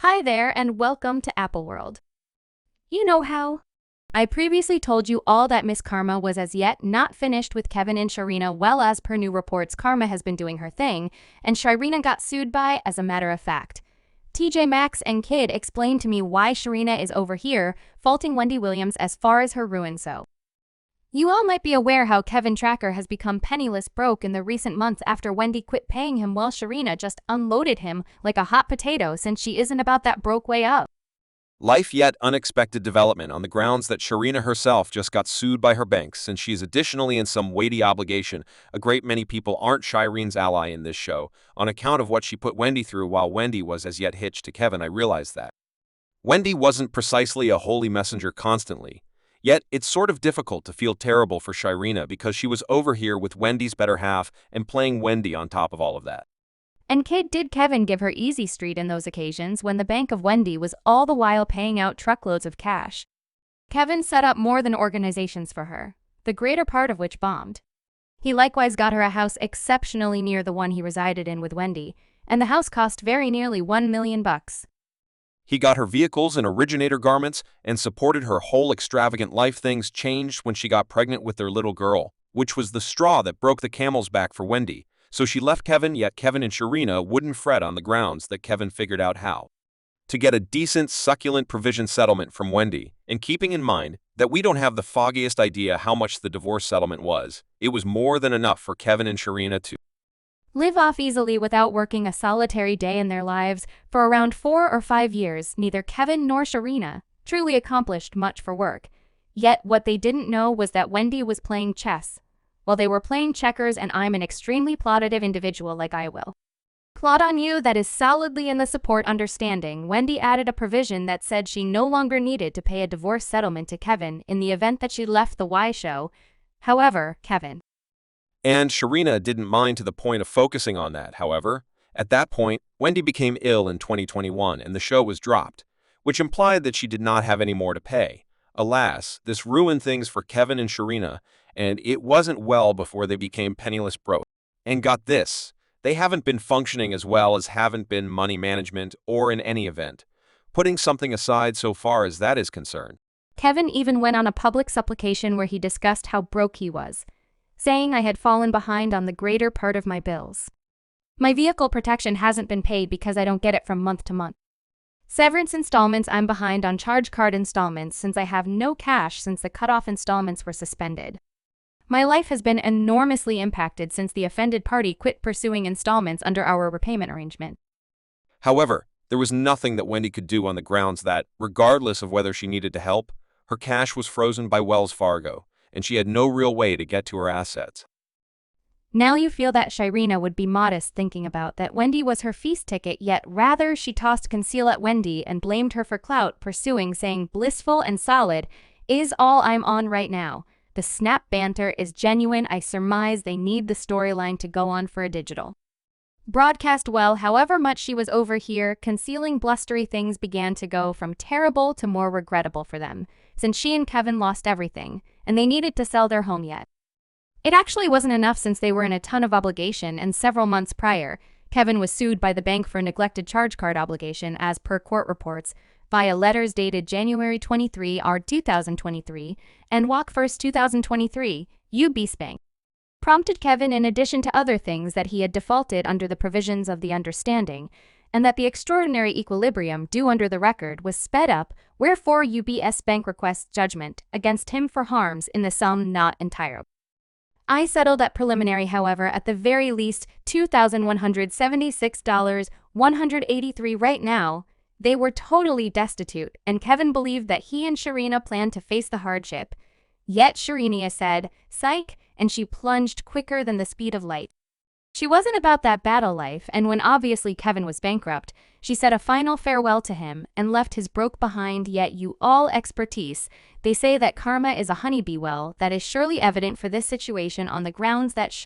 Hi there and welcome to Apple World. You know how? I previously told you all that Miss Karma was as yet not finished with Kevin and Sharina. Well, as per new reports, Karma has been doing her thing, and Sharina got sued by, as a matter of fact. TJ Maxx and Kid explained to me why Sharina is over here, faulting Wendy Williams as far as her ruin. So you all might be aware how Kevin Tracker has become penniless broke in the recent months after Wendy quit paying him while Sharina just unloaded him like a hot potato since she isn't about that broke way up. Life yet unexpected development on the grounds that Sharina herself just got sued by her banks since she's additionally in some weighty obligation. A great many people aren't Shireen's ally in this show on account of what she put Wendy through while Wendy was as yet hitched to Kevin. I realized that Wendy wasn't precisely a holy messenger constantly. Yet, it's sort of difficult to feel terrible for Sharina because she was over here with Wendy's better half and playing Wendy on top of all of that. And did Kevin give her easy street in those occasions when the bank of Wendy was all the while paying out truckloads of cash? Kevin set up more than organizations for her, the greater part of which bombed. He likewise got her a house exceptionally near the one he resided in with Wendy, and the house cost very nearly $1 million. He got her vehicles and originator garments and supported her whole extravagant life. Things changed when she got pregnant with their little girl, which was the straw that broke the camel's back for Wendy. So she left Kevin, yet Kevin and Sharina wouldn't fret on the grounds that Kevin figured out how to get a decent, succulent provision settlement from Wendy, and keeping in mind that we don't have the foggiest idea how much the divorce settlement was, it was more than enough for Kevin and Sharina to live off easily without working a solitary day in their lives. For around 4 or 5 years, neither Kevin nor Sharina truly accomplished much for work. Yet what they didn't know was that Wendy was playing chess, while they were playing checkers, and I'm an extremely plotative individual like I will plot on you. That is solidly in the support understanding. Wendy added a provision that said she no longer needed to pay a divorce settlement to Kevin in the event that she left the Y show. However, Kevin and Sharina didn't mind to the point of focusing on that. However, at that point, Wendy became ill in 2021 and the show was dropped, which implied that she did not have any more to pay. Alas, this ruined things for Kevin and Sharina, and it wasn't well before they became penniless broke. And got this, they haven't been functioning as well as haven't been money management or in any event. Putting something aside so far as that is concerned, Kevin even went on a public supplication where he discussed how broke he was, saying I had fallen behind on the greater part of my bills. My vehicle protection hasn't been paid because I don't get it from month to month. Severance installments, I'm behind on charge card installments since I have no cash since the cutoff installments were suspended. My life has been enormously impacted since the offended party quit pursuing installments under our repayment arrangement. However, there was nothing that Wendy could do on the grounds that, regardless of whether she needed to help, her cash was frozen by Wells Fargo, and she had no real way to get to her assets. Now you feel that Sharina would be modest thinking about that Wendy was her feast ticket, yet rather she tossed conceal at Wendy and blamed her for clout pursuing, saying blissful and solid is all I'm on right now. The snap banter is genuine. I surmise they need the storyline to go on for a digital broadcast. Well, however much she was over here concealing blustery, things began to go from terrible to more regrettable for them, since she and Kevin lost everything, and they needed to sell their home. Yet it actually wasn't enough since they were in a ton of obligation, and several months prior, Kevin was sued by the bank for neglected charge card obligation as per court reports via letters dated January 23, 2023, and Walk 1st, 2023, UBS Bank prompted Kevin, in addition to other things, that he had defaulted under the provisions of the understanding, and that the extraordinary equilibrium due under the record was sped up, wherefore UBS Bank requests judgment against him for harms in the sum not entire. I settled at preliminary, however, at the very least $2,176.183 right now. They were totally destitute, and Kevin believed that he and Sharina planned to face the hardship. Yet Sharina said, psych, and she plunged quicker than the speed of light. She wasn't about that battle life, and when obviously Kevin was bankrupt, she said a final farewell to him and left his broke behind. Yet you all expertise, they say that karma is a honeybee. Well, that is surely evident for this situation on the grounds that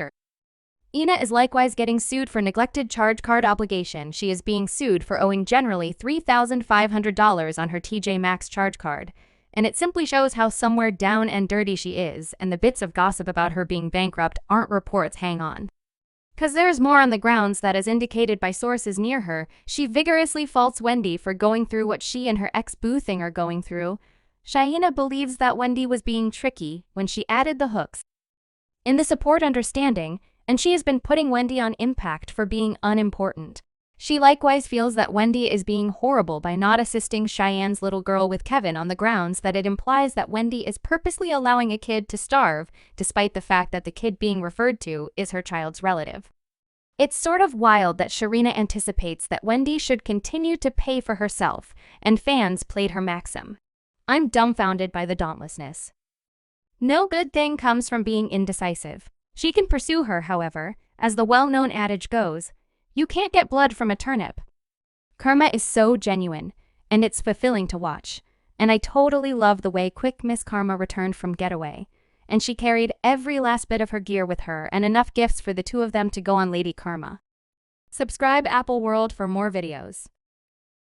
Ina is likewise getting sued for neglected charge card obligation. She is being sued for owing generally $3,500 on her TJ Maxx charge card. And it simply shows how somewhere down and dirty she is, and the bits of gossip about her being bankrupt aren't reports. Hang on. 'Cause there's more on the grounds that is indicated by sources near her, she vigorously faults Wendy for going through what she and her ex-boo thing are going through. Sharina believes that Wendy was being tricky when she added the hooks in the support understanding, and she has been putting Wendy on impact for being unimportant. She likewise feels that Wendy is being horrible by not assisting Cheyenne's little girl with Kevin on the grounds that it implies that Wendy is purposely allowing a kid to starve, despite the fact that the kid being referred to is her child's relative. It's sort of wild that Sharina anticipates that Wendy should continue to pay for herself, and fans played her maxim. I'm dumbfounded by the dauntlessness. No good thing comes from being indecisive. She can pursue her, however, as the well-known adage goes, you can't get blood from a turnip. Karma is so genuine, and it's fulfilling to watch. And I totally love the way quick Miss Karma returned from Getaway. And she carried every last bit of her gear with her and enough gifts for the two of them to go on Lady Karma. Subscribe Apple World for more videos.